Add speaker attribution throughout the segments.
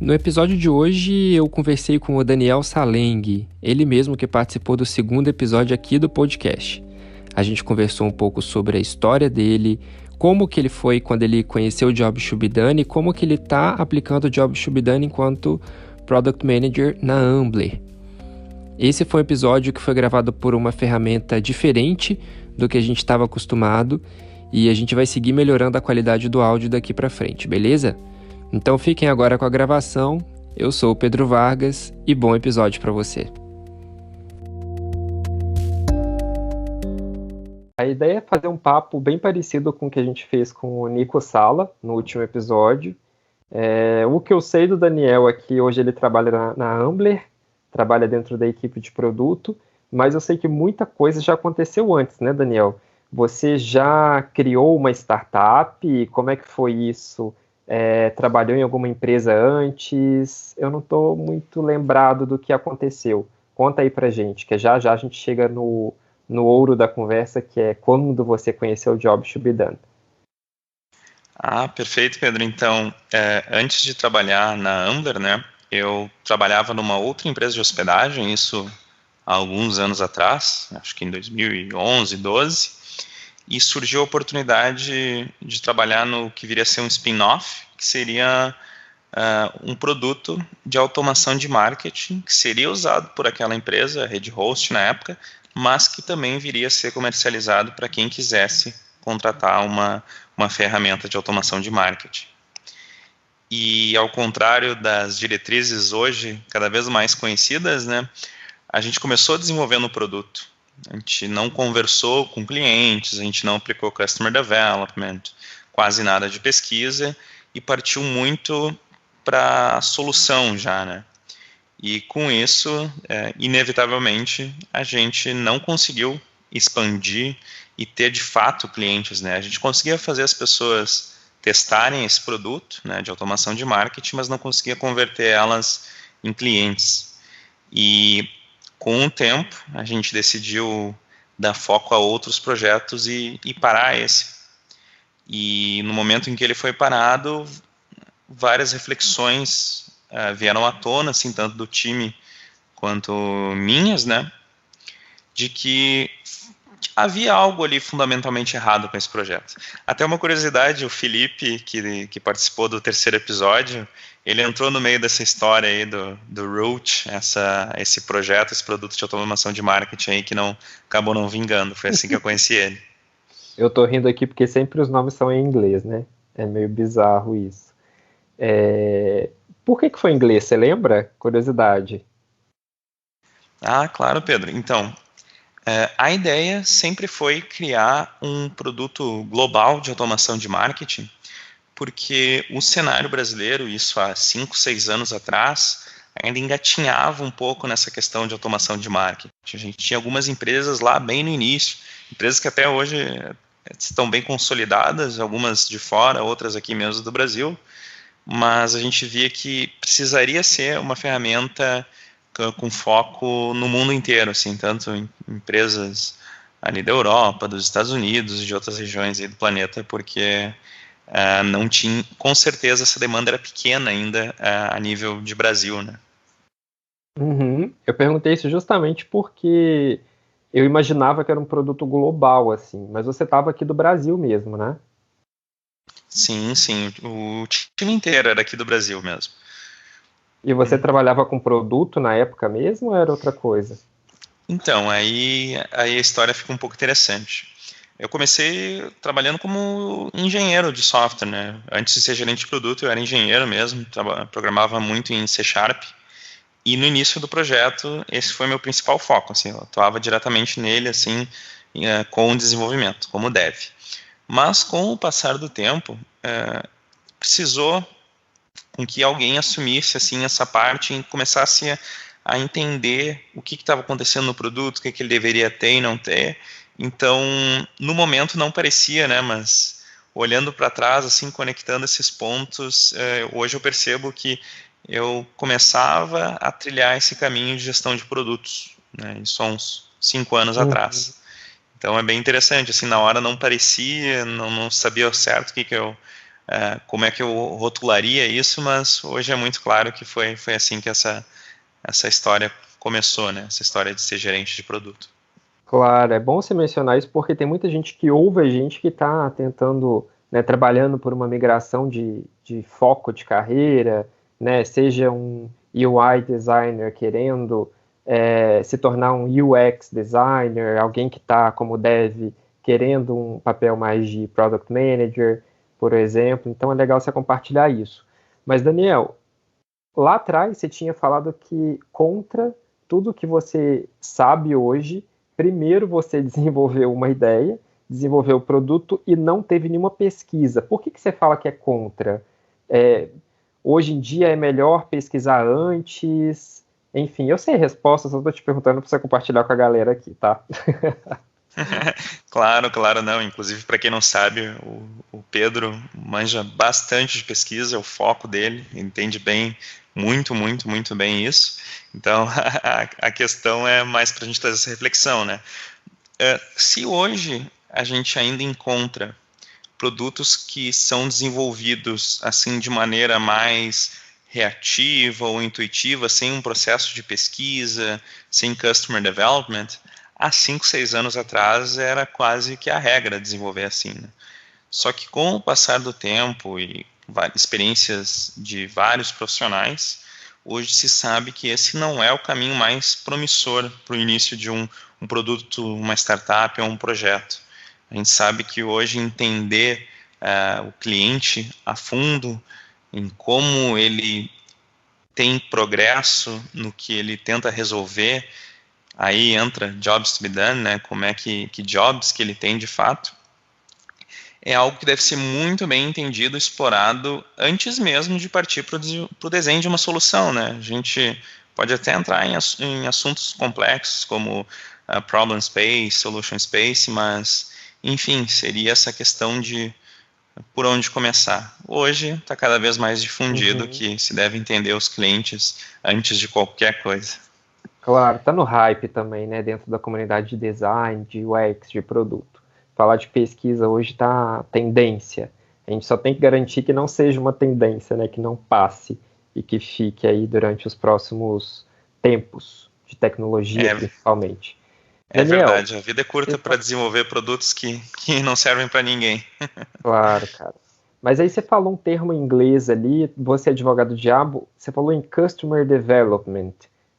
Speaker 1: No episódio de hoje eu conversei com o Daniel Saleng, ele mesmo que participou do segundo episódio aqui do podcast. A gente conversou um pouco sobre a história dele, como que ele foi quando ele conheceu o Job Should Be Done e como que ele está aplicando o Job Should Be Done enquanto Product Manager na Ambler. Esse foi um episódio que foi gravado por uma ferramenta diferente do que a gente estava acostumado e a gente vai seguir melhorando a qualidade do áudio daqui para frente, beleza? Então fiquem agora com a gravação. Eu sou o Pedro Vargas e bom episódio para você. A ideia é fazer um papo bem parecido com o que a gente fez com o Nico Sala no último episódio. O que eu sei do Daniel é que hoje ele trabalha na Ambler, trabalha dentro da equipe de produto, mas eu sei que muita coisa já aconteceu antes, né, Daniel? Você já criou uma startup? Como é que foi isso? Trabalhou em alguma empresa antes? Eu não estou muito lembrado do que aconteceu. Conta aí pra gente, que já a gente chega no ouro da conversa, que é quando você conheceu o Job Should Be Done.
Speaker 2: Perfeito, Pedro. Então, antes de trabalhar na Ambler, né, eu trabalhava numa outra empresa de hospedagem, isso há alguns anos atrás, acho que em 2011, 12, e surgiu a oportunidade de trabalhar no que viria a ser um spin-off, que seria um produto de automação de marketing, que seria usado por aquela empresa, a RedHost na época, mas que também viria a ser comercializado para quem quisesse contratar uma ferramenta de automação de marketing. E ao contrário das diretrizes hoje, cada vez mais conhecidas, né, a gente começou desenvolvendo o produto. A gente não conversou com clientes, a gente não aplicou Customer Development, quase nada de pesquisa, e partiu muito para a solução já, né? E com isso, inevitavelmente, a gente não conseguiu expandir e ter de fato clientes, né? A gente conseguia fazer as pessoas testarem esse produto, né, de automação de marketing, mas não conseguia converter elas em clientes. E com o tempo, a gente decidiu dar foco a outros projetos e parar esse. E no momento em que ele foi parado, várias reflexões vieram à tona, assim, tanto do time quanto minhas, né, de que havia algo ali fundamentalmente errado com esse projeto. Até uma curiosidade, o Felipe, que participou do terceiro episódio, ele entrou no meio dessa história aí do Root, esse projeto, esse produto de automação de marketing aí que acabou não vingando. Foi assim que eu conheci ele.
Speaker 1: Eu tô rindo aqui porque sempre os nomes são em inglês, né? É meio bizarro isso. Por que foi em inglês? Você lembra? Curiosidade.
Speaker 2: Claro, Pedro. Então, a ideia sempre foi criar um produto global de automação de marketing, porque o cenário brasileiro, isso há 5, 6 anos atrás, ainda engatinhava um pouco nessa questão de automação de marketing. A gente tinha algumas empresas lá bem no início, empresas que até hoje estão bem consolidadas, algumas de fora, outras aqui mesmo do Brasil, mas a gente via que precisaria ser uma ferramenta com foco no mundo inteiro, assim, tanto em empresas ali da Europa, dos Estados Unidos e de outras regiões aí do planeta, porque não tinha, com certeza essa demanda era pequena ainda a nível de Brasil, né?
Speaker 1: Uhum. Eu perguntei isso justamente porque eu imaginava que era um produto global, assim, mas você estava aqui do Brasil mesmo, né?
Speaker 2: Sim, o time inteiro era aqui do Brasil mesmo.
Speaker 1: E você trabalhava com produto na época mesmo ou era outra coisa?
Speaker 2: Então, aí a história fica um pouco interessante. Eu comecei trabalhando como engenheiro de software, né? Antes de ser gerente de produto, eu era engenheiro mesmo, programava muito em C Sharp. E no início do projeto, esse foi meu principal foco, assim, eu atuava diretamente nele, assim, com o desenvolvimento, como dev. Mas com o passar do tempo, precisou com que alguém assumisse, assim, essa parte e começasse a entender o que estava acontecendo no produto, o que ele deveria ter e não ter. Então, no momento não parecia, né, mas olhando para trás, assim, conectando esses pontos, hoje eu percebo que eu começava a trilhar esse caminho de gestão de produtos, né, isso há uns 5 anos atrás. Então é bem interessante, assim, na hora não parecia, não sabia certo o que eu como é que eu rotularia isso, mas hoje é muito claro que foi assim que essa história começou, né? Essa história de ser gerente de produto.
Speaker 1: Claro, é bom você mencionar isso porque tem muita gente que ouve a gente que está tentando, né, trabalhando por uma migração de foco de carreira, né, seja um UI designer querendo se tornar um UX designer, alguém que está como dev querendo um papel mais de product manager, por exemplo. Então é legal você compartilhar isso. Mas, Daniel, lá atrás você tinha falado que contra tudo que você sabe hoje, primeiro você desenvolveu uma ideia, desenvolveu o produto e não teve nenhuma pesquisa. Por que você fala que é contra? Hoje em dia é melhor pesquisar antes? Enfim, eu sei a resposta, só estou te perguntando para você compartilhar com a galera aqui, tá?
Speaker 2: Claro, não. Inclusive, para quem não sabe, o Pedro manja bastante de pesquisa, é o foco dele, entende bem, muito bem isso. Então, a questão é mais para a gente trazer essa reflexão, né? Se hoje a gente ainda encontra produtos que são desenvolvidos assim de maneira mais reativa ou intuitiva, sem um processo de pesquisa, sem customer development, há 5, 6 anos atrás era quase que a regra desenvolver assim, né? Só que com o passar do tempo e experiências de vários profissionais, hoje se sabe que esse não é o caminho mais promissor para o início de um produto, uma startup ou um projeto. A gente sabe que hoje entender o cliente a fundo, em como ele tem progresso no que ele tenta resolver, aí entra jobs to be done, né? Como é que jobs que ele tem de fato, é algo que deve ser muito bem entendido, explorado, antes mesmo de partir para o desenho de uma solução, né? A gente pode até entrar em assuntos complexos, como problem space, solution space, mas, enfim, seria essa questão de por onde começar. Hoje está cada vez mais difundido que se deve entender os clientes antes de qualquer coisa.
Speaker 1: Claro, tá no hype também, né, dentro da comunidade de design, de UX, de produto. Falar de pesquisa hoje tá tendência. A gente só tem que garantir que não seja uma tendência, né, que não passe e que fique aí durante os próximos tempos de tecnologia, principalmente.
Speaker 2: Daniel, verdade, a vida é curta para desenvolver produtos que não servem para ninguém.
Speaker 1: Claro, cara. Mas aí você falou um termo em inglês ali, você é advogado do diabo, você falou em Customer Development.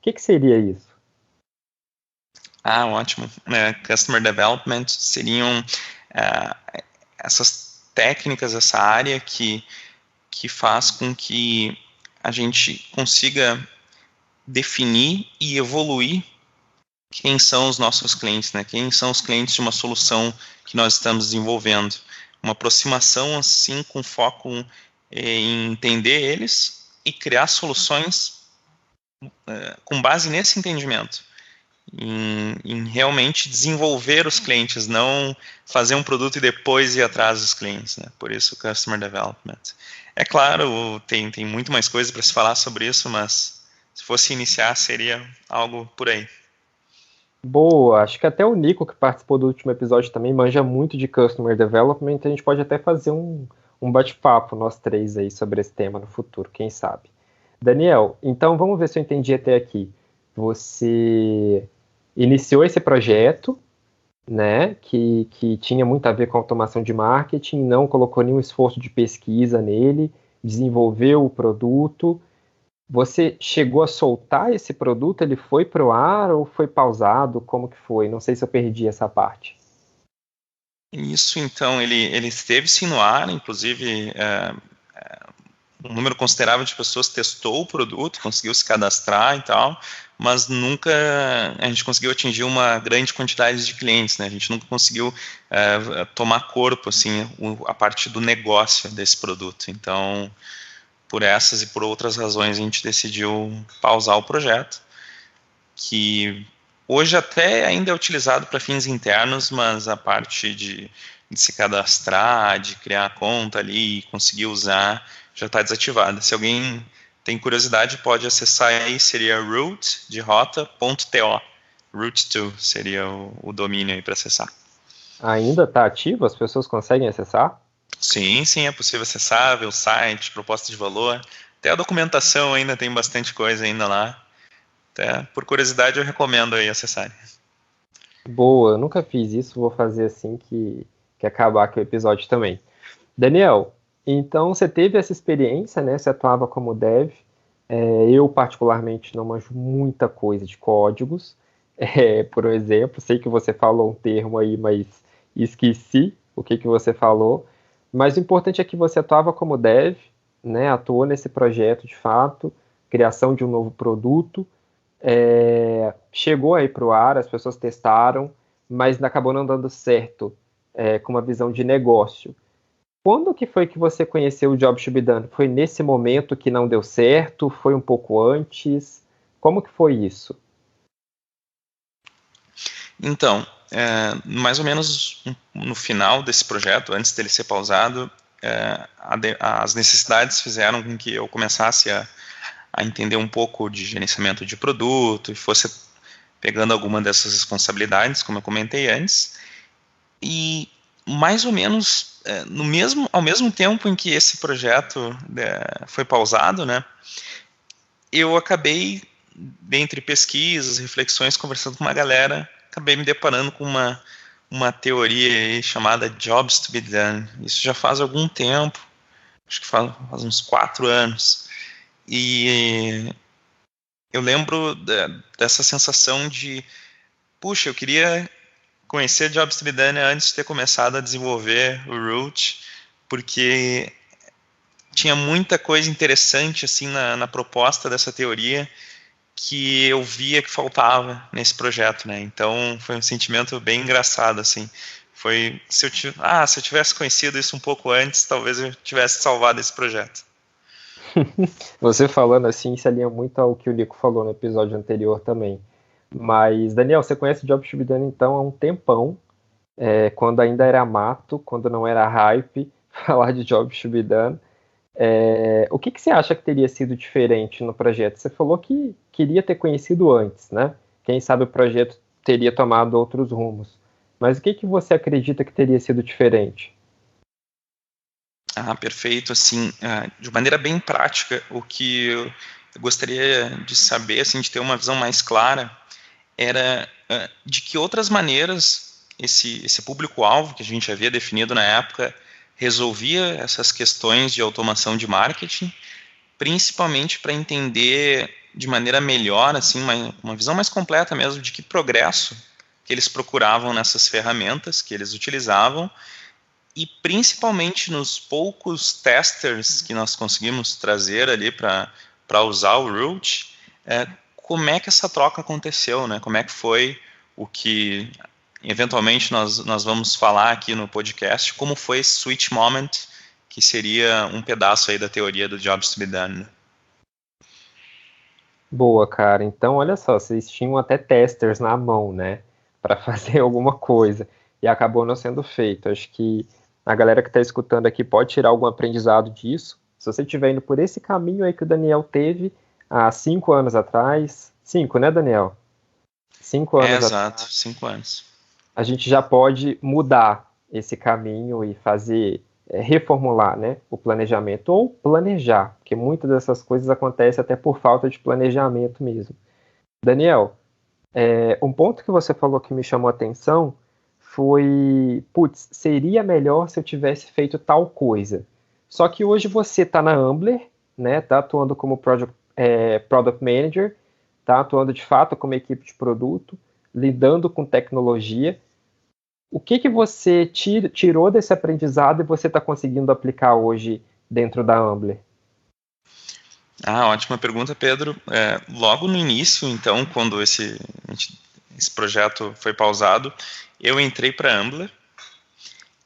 Speaker 1: O que seria isso?
Speaker 2: Ótimo. Customer Development seriam essas técnicas, essa área que faz com que a gente consiga definir e evoluir quem são os nossos clientes, né? Quem são os clientes de uma solução que nós estamos desenvolvendo. Uma aproximação assim com foco em entender eles e criar soluções com base nesse entendimento. Em realmente desenvolver os clientes, não fazer um produto e depois ir atrás dos clientes, né? Por isso o Customer Development. É claro, tem muito mais coisa para se falar sobre isso, mas se fosse iniciar, seria algo por aí.
Speaker 1: Boa, acho que até o Nico, que participou do último episódio, também manja muito de Customer Development. A gente pode até fazer um bate-papo, nós três aí, sobre esse tema no futuro, quem sabe. Daniel, então vamos ver se eu entendi até aqui. Você iniciou esse projeto, né, que tinha muito a ver com automação de marketing, não colocou nenhum esforço de pesquisa nele, desenvolveu o produto. Você chegou a soltar esse produto? Ele foi para o ar ou foi pausado? Como que foi? Não sei se eu perdi essa parte.
Speaker 2: Isso, então, ele esteve sim no ar, inclusive um número considerável de pessoas testou o produto, conseguiu se cadastrar e tal, mas nunca a gente conseguiu atingir uma grande quantidade de clientes, né? A gente nunca conseguiu tomar corpo, assim, a parte do negócio desse produto. Então, por essas e por outras razões, a gente decidiu pausar o projeto, que hoje até ainda é utilizado para fins internos, mas a parte de se cadastrar, de criar a conta ali e conseguir usar, já está desativada. Se alguém tem curiosidade, pode acessar aí, seria root de rota.to. Root2 seria o domínio aí para acessar.
Speaker 1: Ainda está ativo? As pessoas conseguem acessar?
Speaker 2: Sim, sim, é possível acessar, ver o site, proposta de valor. Até a documentação ainda tem bastante coisa ainda lá. Até por curiosidade eu recomendo aí acessarem.
Speaker 1: Boa, eu nunca fiz isso, vou fazer assim que acabar aqui o episódio também. Daniel, então você teve essa experiência, né? Você atuava como dev. Eu, particularmente, não manjo muita coisa de códigos. Por exemplo, sei que você falou um termo aí, mas esqueci o que você falou. Mas o importante é que você atuava como dev, né? Atuou nesse projeto de fato, criação de um novo produto. Chegou aí para o ar, as pessoas testaram, mas acabou não dando certo, com uma visão de negócio. Quando que foi que você conheceu o Job Should Be Done? Foi nesse momento que não deu certo? Foi um pouco antes? Como que foi isso?
Speaker 2: Então, mais ou menos no final desse projeto, antes dele ser pausado, as necessidades fizeram com que eu começasse a entender um pouco de gerenciamento de produto e fosse pegando alguma dessas responsabilidades, como eu comentei antes, e mais ou menos ao mesmo tempo em que esse projeto foi pausado, né, eu acabei, dentre pesquisas, reflexões, conversando com uma galera, acabei me deparando com uma teoria aí chamada Jobs to be Done. Isso já faz algum tempo, acho que faz uns 4 anos. E eu lembro dessa sensação de, puxa, eu queria conhecer Jobs to be Done antes de ter começado a desenvolver o Root, porque tinha muita coisa interessante assim na proposta dessa teoria que eu via que faltava nesse projeto, né? Então foi um sentimento bem engraçado, assim. Foi se eu tivesse conhecido isso um pouco antes, talvez eu tivesse salvado esse projeto.
Speaker 1: Você falando assim se alinha muito ao que o Nico falou no episódio anterior também. Mas, Daniel, você conhece o Job Should Be Done então há um tempão, quando ainda era mato, quando não era hype, falar de Job Should Be Done. O que você acha que teria sido diferente no projeto? Você falou que queria ter conhecido antes, né? Quem sabe o projeto teria tomado outros rumos. Mas o que você acredita que teria sido diferente?
Speaker 2: Ah, perfeito. Assim, de maneira bem prática, o que eu gostaria de saber, assim, de ter uma visão mais clara, era de que outras maneiras esse público-alvo que a gente havia definido na época resolvia essas questões de automação de marketing, principalmente para entender de maneira melhor, assim, uma visão mais completa mesmo de que progresso que eles procuravam nessas ferramentas que eles utilizavam e principalmente nos poucos testers que nós conseguimos trazer ali para usar o Root, como é que essa troca aconteceu, né? Como é que foi o que eventualmente nós vamos falar aqui no podcast, como foi esse switch moment, que seria um pedaço aí da teoria do Jobs to be Done.
Speaker 1: Boa, cara. Então, olha só, vocês tinham até testers na mão, né? Para fazer alguma coisa. E acabou não sendo feito. Acho que a galera que está escutando aqui pode tirar algum aprendizado disso. Se você estiver indo por esse caminho aí que o Daniel teve há 5 anos atrás. 5, né, Daniel? 5 anos
Speaker 2: Exato,
Speaker 1: atrás.
Speaker 2: 5 anos.
Speaker 1: A gente já pode mudar esse caminho e fazer, reformular, né, o planejamento, ou planejar, porque muitas dessas coisas acontecem até por falta de planejamento mesmo. Daniel, um ponto que você falou que me chamou a atenção foi, putz, seria melhor se eu tivesse feito tal coisa. Só que hoje você está na Ambler, né, está atuando como Product Manager, está atuando de fato como equipe de produto, lidando com tecnologia. O que você tirou desse aprendizado e você está conseguindo aplicar hoje dentro da Ambler?
Speaker 2: Ótima pergunta, Pedro. Logo no início, então, quando esse projeto foi pausado, eu entrei para a Ambler,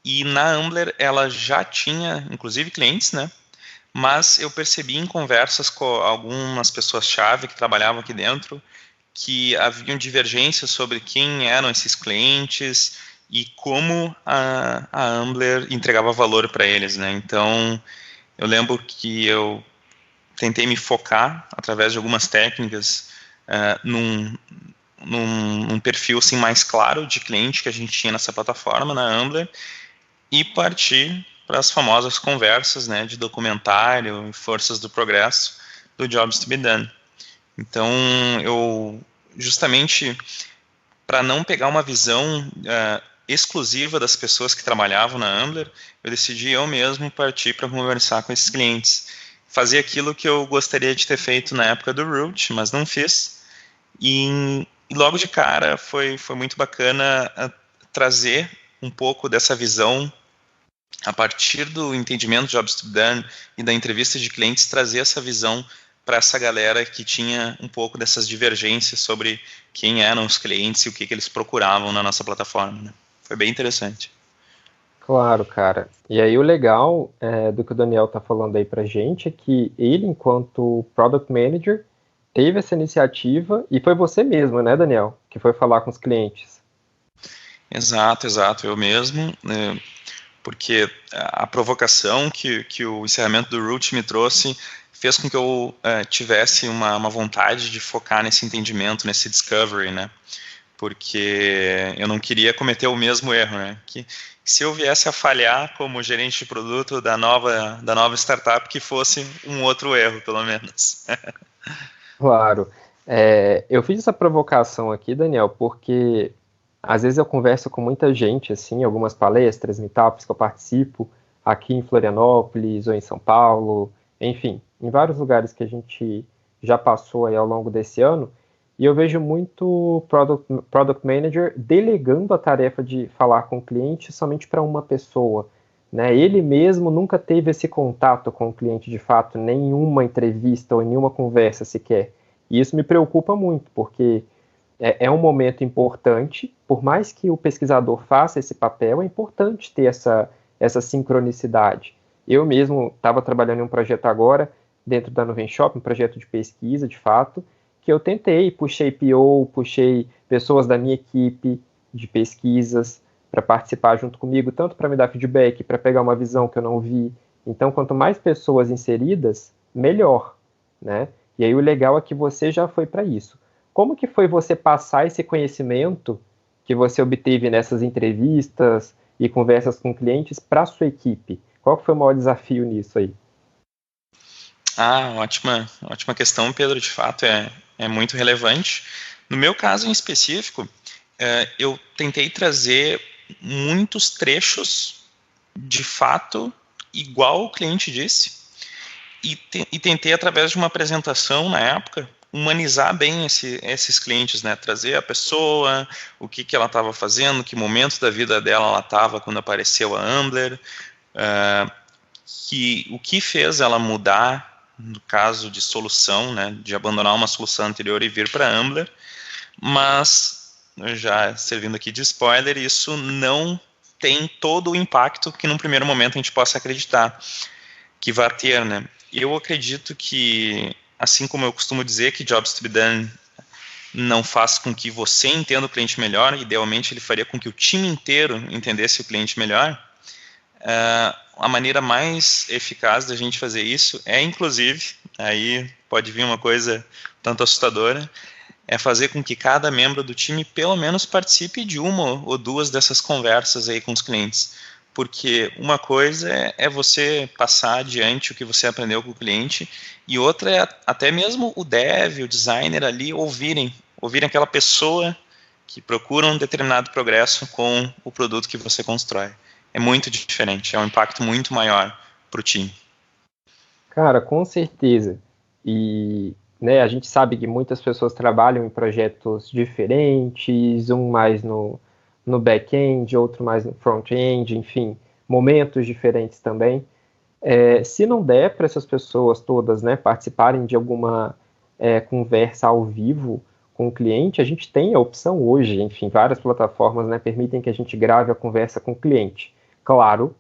Speaker 2: e na Ambler ela já tinha, inclusive, clientes, né? Mas eu percebi em conversas com algumas pessoas-chave que trabalhavam aqui dentro que haviam divergências sobre quem eram esses clientes e como a Ambler entregava valor para eles, né? Então, eu lembro que eu tentei me focar, através de algumas técnicas, num perfil assim, mais claro de cliente que a gente tinha nessa plataforma, na Ambler, e partir para as famosas conversas, né, de documentário, forças do progresso, do Jobs to be Done. Então, eu, justamente, para não pegar uma visão exclusiva das pessoas que trabalhavam na Ambler, eu decidi eu mesmo partir para conversar com esses clientes. Fazer aquilo que eu gostaria de ter feito na época do Root, mas não fiz. E logo de cara foi muito bacana trazer um pouco dessa visão a partir do entendimento de Jobs to be Done e da entrevista de clientes, trazer essa visão para essa galera que tinha um pouco dessas divergências sobre quem eram os clientes e o que eles procuravam na nossa plataforma, né? Foi bem interessante.
Speaker 1: Claro, cara. E aí o legal do que o Daniel tá falando aí pra gente é que ele, enquanto Product Manager, teve essa iniciativa e foi você mesmo, né, Daniel, que foi falar com os clientes.
Speaker 2: Exato, eu mesmo, porque a provocação que o encerramento do Root me trouxe fez com que eu tivesse uma vontade de focar nesse entendimento, nesse discovery, né? Porque eu não queria cometer o mesmo erro, né? Que se eu viesse a falhar como gerente de produto da nova startup, que fosse um outro erro, pelo menos.
Speaker 1: Claro. Eu fiz essa provocação aqui, Daniel, porque às vezes eu converso com muita gente, assim, algumas palestras, meetups que eu participo, aqui em Florianópolis ou em São Paulo, enfim, em vários lugares que a gente já passou aí ao longo desse ano, e eu vejo muito product Manager delegando a tarefa de falar com o cliente somente para uma pessoa, né? Ele mesmo nunca teve esse contato com o cliente de fato, nenhuma entrevista ou nenhuma conversa sequer. E isso me preocupa muito, porque é um momento importante, por mais que o pesquisador faça esse papel, é importante ter essa sincronicidade. Eu mesmo estava trabalhando em um projeto agora, dentro da Nuvem Shop, um projeto de pesquisa, de fato, que eu puxei PO, puxei pessoas da minha equipe de pesquisas para participar junto comigo, tanto para me dar feedback, para pegar uma visão que eu não vi. Então, quanto mais pessoas inseridas, melhor, né? E aí o legal é que você já foi para isso. Como que foi você passar esse conhecimento que você obteve nessas entrevistas e conversas com clientes para a sua equipe? Qual que foi o maior desafio nisso aí?
Speaker 2: Ótima questão, Pedro. De fato, é muito relevante. No meu caso em específico, eu tentei trazer muitos trechos, de fato, igual o cliente disse, e tentei, através de uma apresentação na época, humanizar bem esses clientes, né? Trazer a pessoa, o que ela estava fazendo, que momento da vida dela ela estava quando apareceu a Ambler, o que fez ela mudar no caso de solução, né, de abandonar uma solução anterior e vir para a Ambler, mas, já servindo aqui de spoiler, isso não tem todo o impacto que num primeiro momento a gente possa acreditar que vai ter, né? Eu acredito que, assim como eu costumo dizer que Jobs to be Done não faz com que você entenda o cliente melhor, idealmente ele faria com que o time inteiro entendesse o cliente melhor, a maneira mais eficaz da gente fazer isso é, inclusive, aí pode vir uma coisa tanto assustadora, é fazer com que cada membro do time pelo menos participe de uma ou duas dessas conversas aí com os clientes. Porque uma coisa é você passar adiante o que você aprendeu com o cliente, e outra é até mesmo o dev, o designer ali ouvirem aquela pessoa que procura um determinado progresso com o produto que você constrói. É muito diferente, é um impacto muito maior para o time.
Speaker 1: Cara, com certeza. E né, a gente sabe que muitas pessoas trabalham em projetos diferentes, um mais no back-end, outro mais no front-end, enfim, momentos diferentes também. Se não der para essas pessoas todas, né, participarem de alguma conversa ao vivo com o cliente, a gente tem a opção hoje, enfim, várias plataformas, né, permitem que a gente grave a conversa com o cliente. Claro,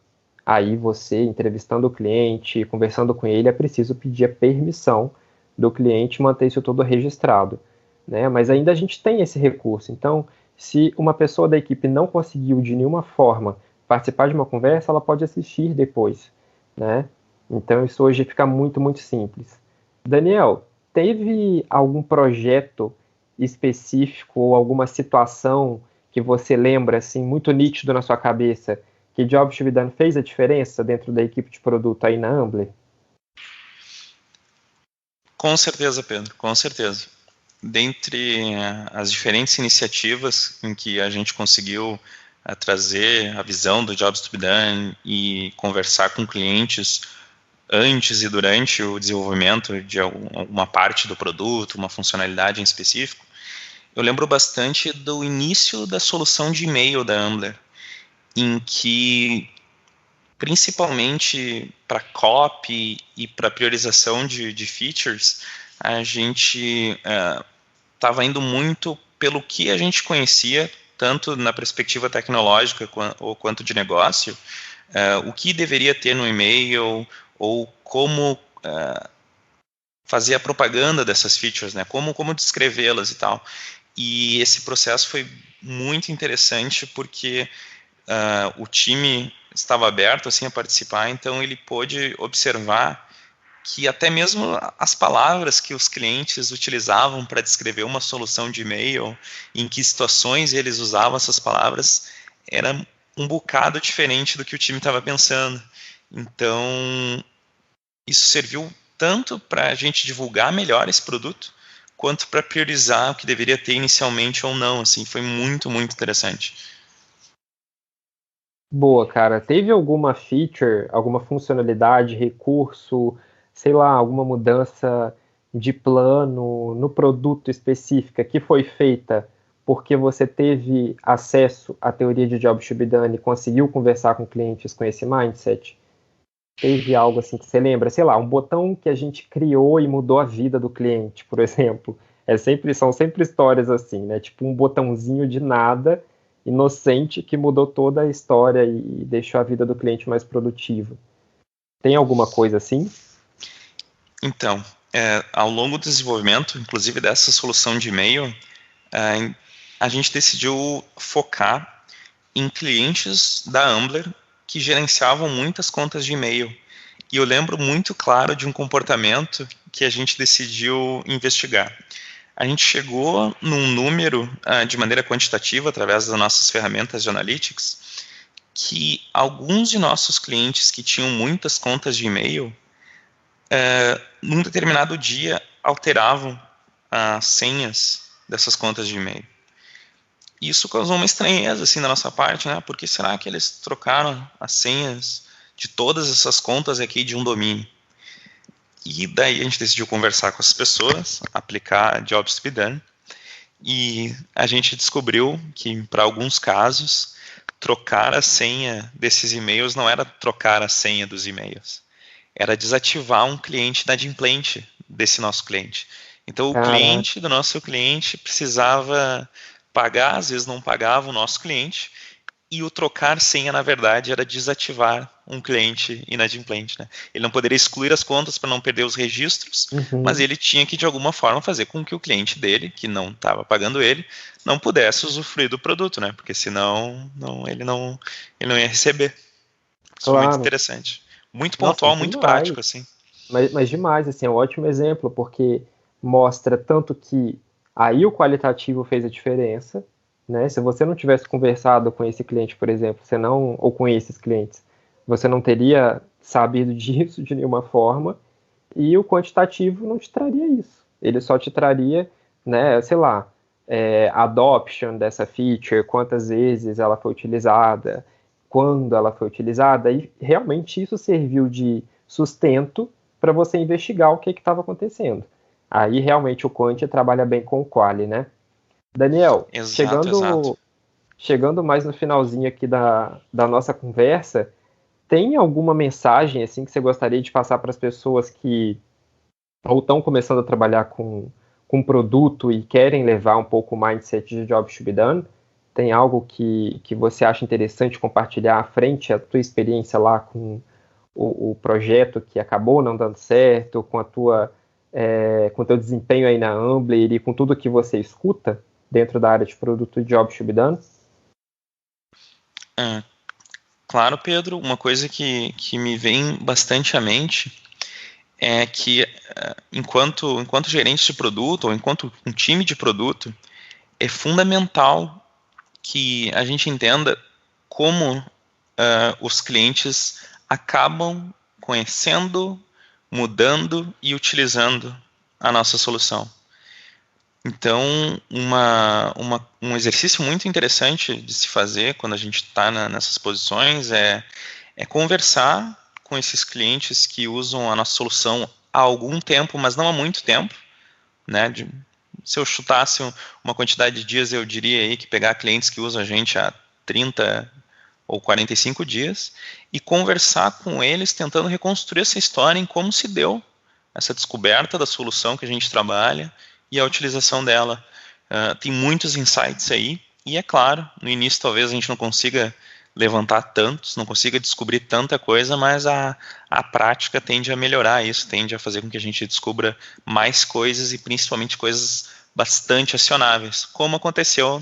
Speaker 1: aí você entrevistando o cliente, conversando com ele, é preciso pedir a permissão do cliente manter isso tudo registrado, né? Mas ainda a gente tem esse recurso. Então, se uma pessoa da equipe não conseguiu de nenhuma forma participar de uma conversa, ela pode assistir depois, né? Então, isso hoje fica muito, muito simples. Daniel, teve algum projeto específico ou alguma situação que você lembra, assim, muito nítido na sua cabeça, que Jobs to be Done fez a diferença dentro da equipe de produto aí na Ambler?
Speaker 2: Com certeza, Pedro, com certeza. Dentre as diferentes iniciativas em que a gente conseguiu trazer a visão do Jobs to be Done e conversar com clientes antes e durante o desenvolvimento de uma parte do produto, uma funcionalidade em específico, eu lembro bastante do início da solução de e-mail da Ambler, em que, principalmente para copy e para priorização de features, a gente estava indo muito pelo que a gente conhecia, tanto na perspectiva tecnológica quanto de negócio, o que deveria ter no e-mail, ou como fazer a propaganda dessas features, né? Como descrevê-las e tal. E esse processo foi muito interessante porque o time estava aberto assim, a participar, então ele pôde observar que até mesmo as palavras que os clientes utilizavam para descrever uma solução de e-mail, em que situações eles usavam essas palavras, era um bocado diferente do que o time estava pensando. Então, isso serviu tanto para a gente divulgar melhor esse produto, quanto para priorizar o que deveria ter inicialmente ou não. Assim, foi muito, muito interessante.
Speaker 1: Boa, cara. Teve alguma feature, alguma funcionalidade, recurso, sei lá, alguma mudança de plano no produto específica que foi feita porque você teve acesso à teoria de Jobs to be Done e conseguiu conversar com clientes com esse mindset? Teve algo assim que você lembra? Sei lá, um botão que a gente criou e mudou a vida do cliente, por exemplo. São sempre histórias assim, né? Tipo um botãozinho de nada, inocente, que mudou toda a história e deixou a vida do cliente mais produtiva. Tem alguma coisa assim?
Speaker 2: Então, ao longo do desenvolvimento, inclusive dessa solução de e-mail, a gente decidiu focar em clientes da Ambler que gerenciavam muitas contas de e-mail. E eu lembro muito claro de um comportamento que a gente decidiu investigar. A gente chegou num número, de maneira quantitativa, através das nossas ferramentas de analytics, que alguns de nossos clientes que tinham muitas contas de e-mail, num determinado dia, alteravam as senhas dessas contas de e-mail. Isso causou uma estranheza assim da nossa parte, né? Por que será que eles trocaram as senhas de todas essas contas aqui de um domínio? E daí a gente decidiu conversar com as pessoas, aplicar Jobs to be Done, e a gente descobriu que, para alguns casos, trocar a senha desses e-mails não era trocar a senha dos e-mails, era desativar um cliente inadimplente desse nosso cliente. Então, o cliente do nosso cliente precisava pagar, às vezes não pagava o nosso cliente, e o trocar senha, na verdade, era desativar um cliente inadimplente, né? Ele não poderia excluir as contas para não perder os registros, mas ele tinha que, de alguma forma, fazer com que o cliente dele, que não estava pagando ele, não pudesse usufruir do produto, né? Porque senão ele não ia receber. Isso é muito interessante. Muito pontual, muito prático, assim.
Speaker 1: Mas demais, assim, é um ótimo exemplo, porque mostra tanto que aí o qualitativo fez a diferença, né? Se você não tivesse conversado com esse cliente, por exemplo, ou com esses clientes, você não teria sabido disso de nenhuma forma, e o quantitativo não te traria isso. Ele só te traria, né, sei lá, adoption dessa feature, quantas vezes ela foi utilizada, quando ela foi utilizada, e realmente isso serviu de sustento para você investigar o que estava acontecendo. Aí realmente o Quant trabalha bem com o Quali, né? Daniel, chegando mais no finalzinho aqui da nossa conversa, tem alguma mensagem assim que você gostaria de passar para as pessoas que ou estão começando a trabalhar com produto e querem levar um pouco o mindset de Jobs to be Done? Tem algo que você acha interessante compartilhar à frente a tua experiência lá com o projeto que acabou não dando certo, com o teu desempenho aí na Ambler e com tudo que você escuta dentro da área de produto de Jobs to be Done?
Speaker 2: Claro, Pedro. Uma coisa que me vem bastante à mente é que, enquanto gerente de produto ou enquanto um time de produto, é fundamental que a gente entenda como os clientes acabam conhecendo, mudando e utilizando a nossa solução. Então, um exercício muito interessante de se fazer quando a gente está nessas posições é conversar com esses clientes que usam a nossa solução há algum tempo, mas não há muito tempo, né? Se eu chutasse uma quantidade de dias, eu diria aí que pegar clientes que usam a gente há 30 ou 45 dias e conversar com eles tentando reconstruir essa história em como se deu essa descoberta da solução que a gente trabalha e a utilização dela. Tem muitos insights aí e, é claro, no início talvez a gente não consiga levantar tantos, não consiga descobrir tanta coisa, mas a prática tende a melhorar isso, tende a fazer com que a gente descubra mais coisas e principalmente coisas bastante acionáveis, como aconteceu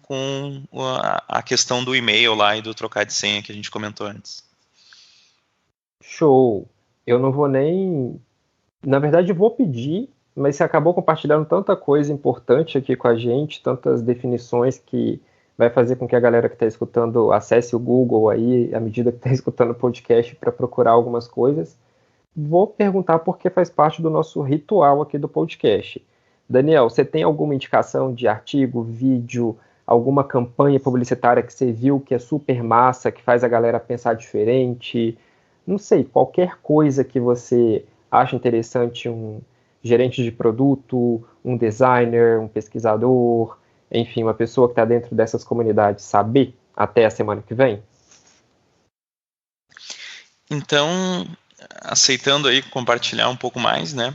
Speaker 2: com a questão do e-mail lá e do trocar de senha que a gente comentou antes.
Speaker 1: Show! Eu não vou nem... Na verdade, eu vou pedir, mas você acabou compartilhando tanta coisa importante aqui com a gente, tantas definições que vai fazer com que a galera que está escutando acesse o Google aí, à medida que está escutando o podcast, para procurar algumas coisas. Vou perguntar porque faz parte do nosso ritual aqui do podcast. Daniel, você tem alguma indicação de artigo, vídeo, alguma campanha publicitária que você viu que é super massa, que faz a galera pensar diferente? Não sei, qualquer coisa que você acha interessante, um gerente de produto, um designer, um pesquisador, enfim, uma pessoa que está dentro dessas comunidades, saber até a semana que vem?
Speaker 2: Então, aceitando aí compartilhar um pouco mais, né?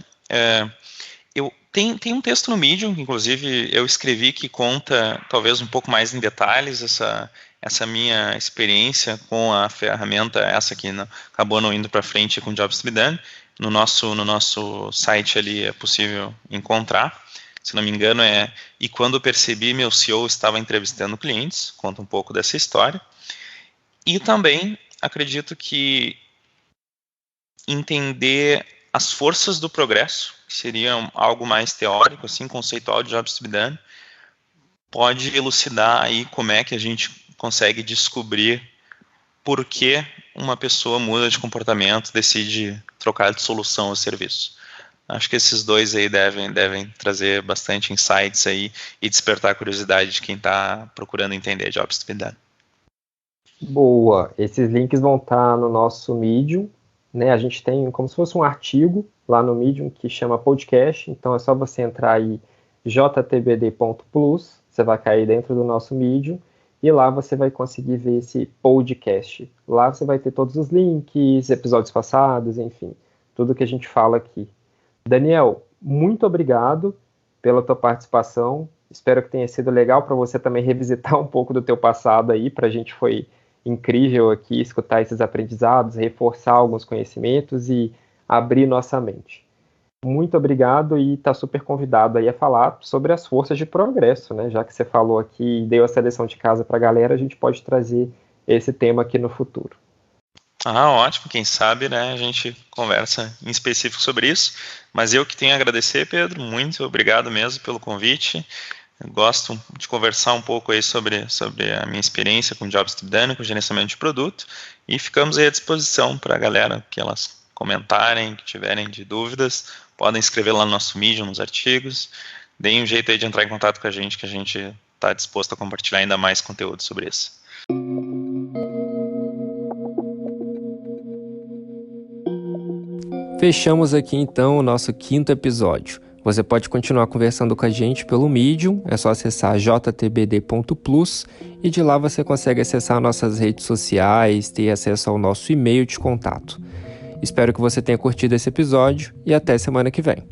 Speaker 2: Tem um texto no Medium, que inclusive eu escrevi, que conta talvez um pouco mais em detalhes essa minha experiência com a ferramenta, essa que acabou não indo para frente com Jobs to be Done. No nosso site ali é possível encontrar. Se não me engano E quando eu percebi, meu CEO estava entrevistando clientes, conta um pouco dessa história. E também acredito que entender as forças do progresso, que seria algo mais teórico, assim, conceitual de Jobs to be Done, pode elucidar aí como é que a gente consegue descobrir por que uma pessoa muda de comportamento, decide trocar de solução ou serviço. Acho que esses dois aí devem trazer bastante insights aí e despertar a curiosidade de quem está procurando entender Jobs to be Done.
Speaker 1: Boa, esses links vão estar no nosso Medium, né? A gente tem como se fosse um artigo lá no Medium que chama podcast, então é só você entrar aí jtbd.plus, você vai cair dentro do nosso Medium e lá você vai conseguir ver esse podcast. Lá você vai ter todos os links, episódios passados, enfim, tudo que a gente fala aqui. Daniel, muito obrigado pela tua participação. Espero que tenha sido legal para você também revisitar um pouco do teu passado aí. Para a gente foi incrível aqui escutar esses aprendizados, reforçar alguns conhecimentos e abrir nossa mente. Muito obrigado e está super convidado aí a falar sobre as forças de progresso, né? Já que você falou aqui e deu a seleção de casa para a galera, a gente pode trazer esse tema aqui no futuro.
Speaker 2: Ótimo, quem sabe, né, a gente conversa em específico sobre isso, mas eu que tenho a agradecer, Pedro, muito obrigado mesmo pelo convite. Eu gosto de conversar um pouco aí sobre a minha experiência com Jobs to be Done, com gerenciamento de produto, e ficamos aí à disposição para a galera que elas comentarem, que tiverem de dúvidas, podem escrever lá no nosso Medium, nos artigos, deem um jeito aí de entrar em contato com a gente, que a gente está disposto a compartilhar ainda mais conteúdo sobre isso.
Speaker 1: Fechamos aqui então o nosso 5º episódio. Você pode continuar conversando com a gente pelo Medium, é só acessar jtbd.plus e de lá você consegue acessar nossas redes sociais, ter acesso ao nosso e-mail de contato. Espero que você tenha curtido esse episódio e até semana que vem.